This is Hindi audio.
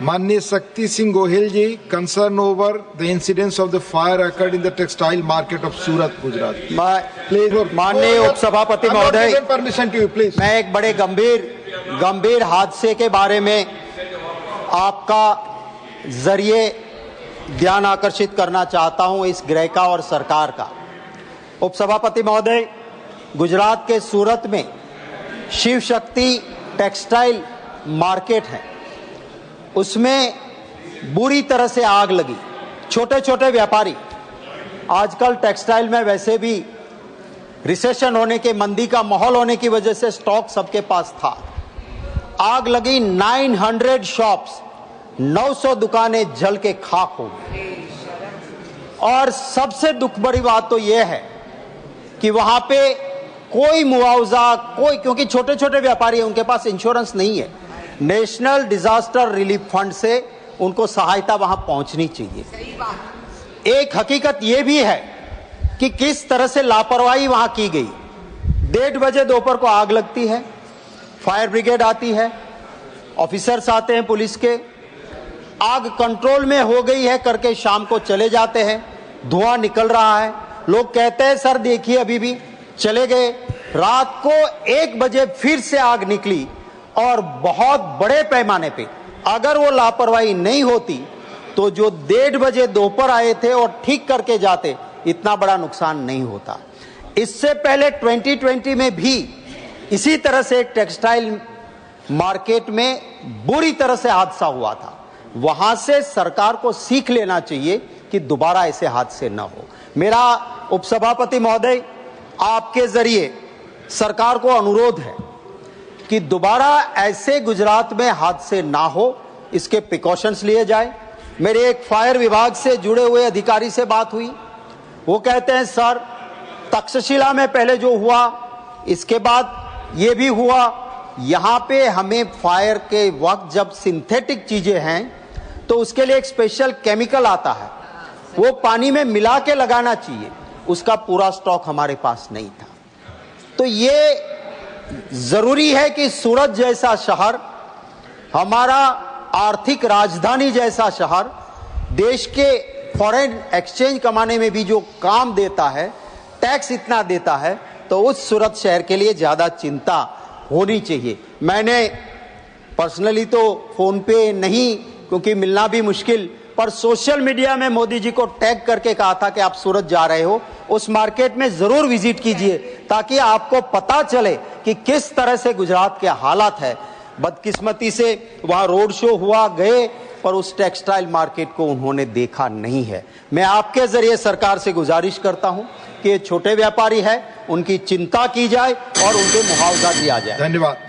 माननीय शक्ति सिंह गोहिल जी, concern over the incidents of the fire occurred in the textile market of सूरत, गुजरात। माननीय उपसभापति महोदय, परमिशन टू यू प्लीज। मैं एक बड़े गंभीर हादसे के बारे में आपका जरिए ध्यान आकर्षित करना चाहता हूं, इस गृह का और सरकार का। उपसभापति महोदय, गुजरात के सूरत में शिव शक्ति टेक्सटाइल मार्केट है, उसमें बुरी तरह से आग लगी। छोटे छोटे व्यापारी, आजकल टेक्सटाइल में वैसे भी रिसेशन होने के, मंदी का माहौल होने की वजह से स्टॉक सबके पास था। आग लगी, 900 शॉप्स, 900 दुकानें जल के खाक हो गई। और सबसे दुख भरी बात तो यह है कि वहां पे कोई मुआवजा, क्योंकि छोटे छोटे व्यापारी हैं, उनके पास इंश्योरेंस नहीं है। नेशनल डिजास्टर रिलीफ फंड से उनको सहायता वहां पहुंचनी चाहिए। एक हकीकत यह भी है कि किस तरह से लापरवाही वहां की गई। 1:30 बजे दोपहर को आग लगती है, फायर ब्रिगेड आती है, ऑफिसर्स आते हैं पुलिस के, आग कंट्रोल में हो गई है करके शाम को चले जाते हैं, धुआं निकल रहा है। लोग कहते हैं सर देखिए अभी भी, चले गए। रात को 1 बजे फिर से आग निकली और बहुत बड़े पैमाने पे। अगर वो लापरवाही नहीं होती तो जो 1:30 बजे दोपहर आए थे और ठीक करके जाते, इतना बड़ा नुकसान नहीं होता। इससे पहले 2020 में भी इसी तरह से एक टेक्सटाइल मार्केट में बुरी तरह से हादसा हुआ था। वहां से सरकार को सीख लेना चाहिए कि दोबारा ऐसे हादसे न हो। मेरा उपसभापति महोदय, आपके जरिए सरकार को अनुरोध है कि दोबारा ऐसे गुजरात में हादसे ना हो, इसके प्रिकॉशंस लिए जाए। मेरे एक फायर विभाग से जुड़े हुए अधिकारी से बात हुई, वो कहते हैं सर तक्षशिला में पहले जो हुआ, इसके बाद ये भी हुआ। यहां पे हमें फायर के वक्त जब सिंथेटिक चीजें हैं तो उसके लिए एक स्पेशल केमिकल आता है, वो पानी में मिला के लगाना चाहिए। उसका पूरा स्टॉक हमारे पास नहीं था। तो ये जरूरी है कि सूरत जैसा शहर, हमारा आर्थिक राजधानी जैसा शहर, देश के फॉरेन एक्सचेंज कमाने में भी जो काम देता है, टैक्स इतना देता है, तो उस सूरत शहर के लिए ज्यादा चिंता होनी चाहिए। मैंने पर्सनली तो फोन पे नहीं, क्योंकि मिलना भी मुश्किल, पर सोशल मीडिया में मोदी जी को टैग करके कहा था कि आप सूरत जा रहे हो, उस मार्केट में जरूर विजिट कीजिए ताकि आपको पता चले कि किस तरह से गुजरात के हालात है। बदकिस्मती से वहां रोड शो हुआ, गए, पर उस टेक्सटाइल मार्केट को उन्होंने देखा नहीं है। मैं आपके जरिए सरकार से गुजारिश करता हूं कि ये छोटे व्यापारी है, उनकी चिंता की जाए और उनको मुआवजा दिया जाए। धन्यवाद।